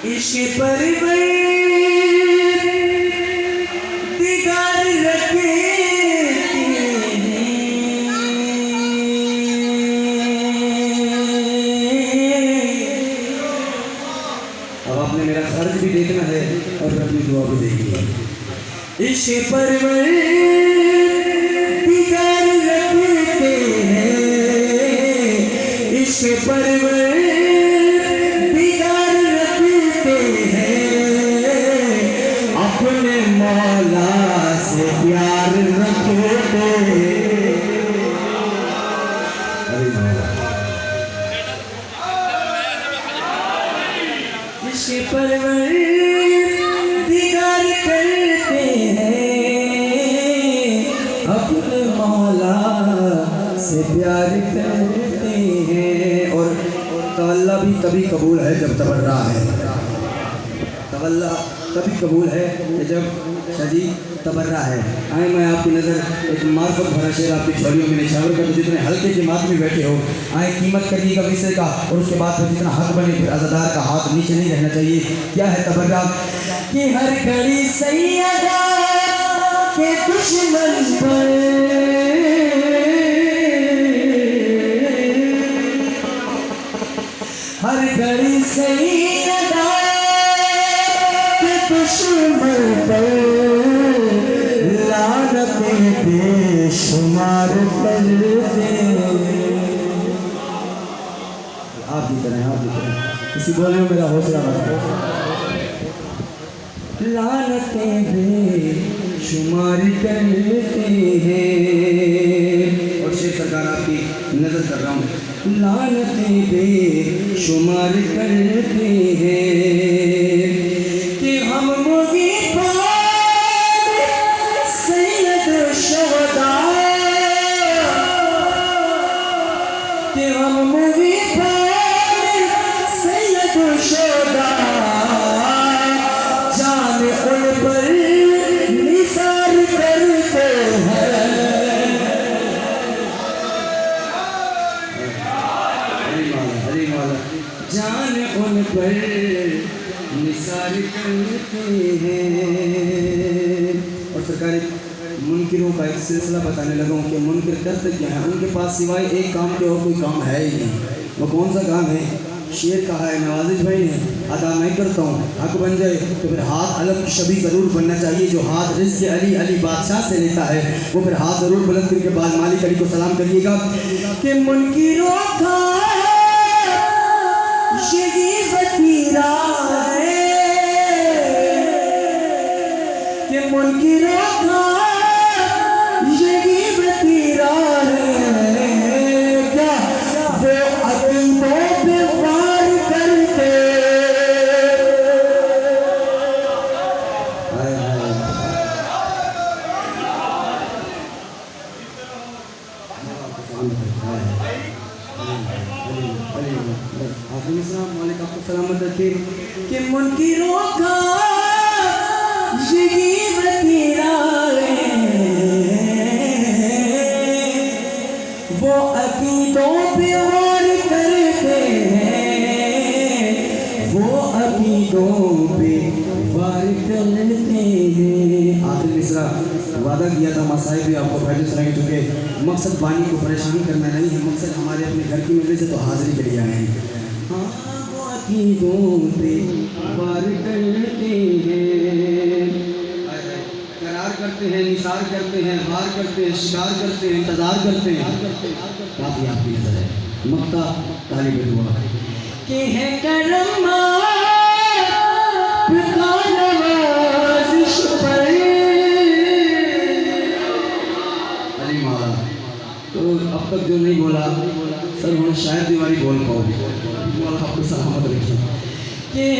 عشق پرور دیگر رکھتے ہیں اب آپ نے میرا خرچ بھی دیکھنا ہے اور اپنی دعا بھی دیکھنی ہے عشق پرور دیگر رکھتے ہیں عشق پرور مولا سے پیار رکھتے عشق پرور دیگر کرتے ہیں اپنے مولا سے پیار کرتے ہیں اور تولا بھی تبھی قبول ہے جب تبرہ ہے تولا تبھی قبول ہے کہ جب شجی تبرہ ہے آئیں میں آپ کی نظر ایک معرفت بھرا شعر آپ کی جھولیوں میں نشاور کر جتنے ہلکے جماعت میں بیٹھے ہو آئیں قیمت کریے گا مصرے کا اور اس کے بعد پھر جتنا حق بنے پھر عزادار کا ہاتھ نیچے نہیں رہنا چاہیے کیا ہے تبرہ کہ ہر گھڑی سیدہ کے دشمن پر ہر گھڑی سیدہ دشمن پر لعنتیں بے شمار کرتے آپ بھی کریں کسی بولے ہو میرا حوصلہ لعنتیں بے شمار کرتے ہیں اور شیخ سرکار آپ کی نظر کر رہا ہوں لعنتیں بے شمار کرتے ہیں جان ان پر نثار کرتے ہیں اور سرکار منکروں کا ایک سلسلہ بتانے لگا ہوں کہ منکر کرتے کیا ہیں ان کے پاس سوائے ایک کام کے اور کوئی کام ہے ہی نہیں وہ کون سا کام ہے شعر کہا ہے نوازش بھائی نے ادا میں کرتا ہوں حق بن جائے تو پھر ہاتھ علم کی شبیہ ضرور بننا چاہیے جو ہاتھ رزق علی علی بادشاہ سے لیتا ہے وہ پھر ہاتھ ضرور بلند کر کے بعد مالک علی کو سلام کریے گا کہ منکروں کا یہی وطیرہ ہے کہ منکروں کا یہی وطیرہ ہے کیا وہ عقیدوں پہ وار کرتے مالک آپ کو سلامت رکھے کہ منکروں کا یہی وطیرہ ہے وہ عقیدوں پہ وار کرتے ہیں وہ عقیدوں پہ وار کرتے ہیں آخر مصرع وعدہ کیا تھا مسائب بھی آپ کو پہلے سنائے چکے مقصد بانی کو پریشان کرنا نہیں ہے مقصد ہمارے اپنے گھر کی مجلس سے تو حاضری کے لیے آئے ہیں وہ عقیدوں پہ وار کرتے ہیں قرار کرتے ہیں نثار کرتے ہیں وار کرتے ہیں شکار کرتے ہیں انتظار کرتے ہیں کافی آپ کی نظر ہے مقطع طالب دعا کہ ہے کرم تو اب تک جو نہیں بولا سر ہوں شاید دیواری بول پاؤ مولا آپ کو سلامت رکھیں کہ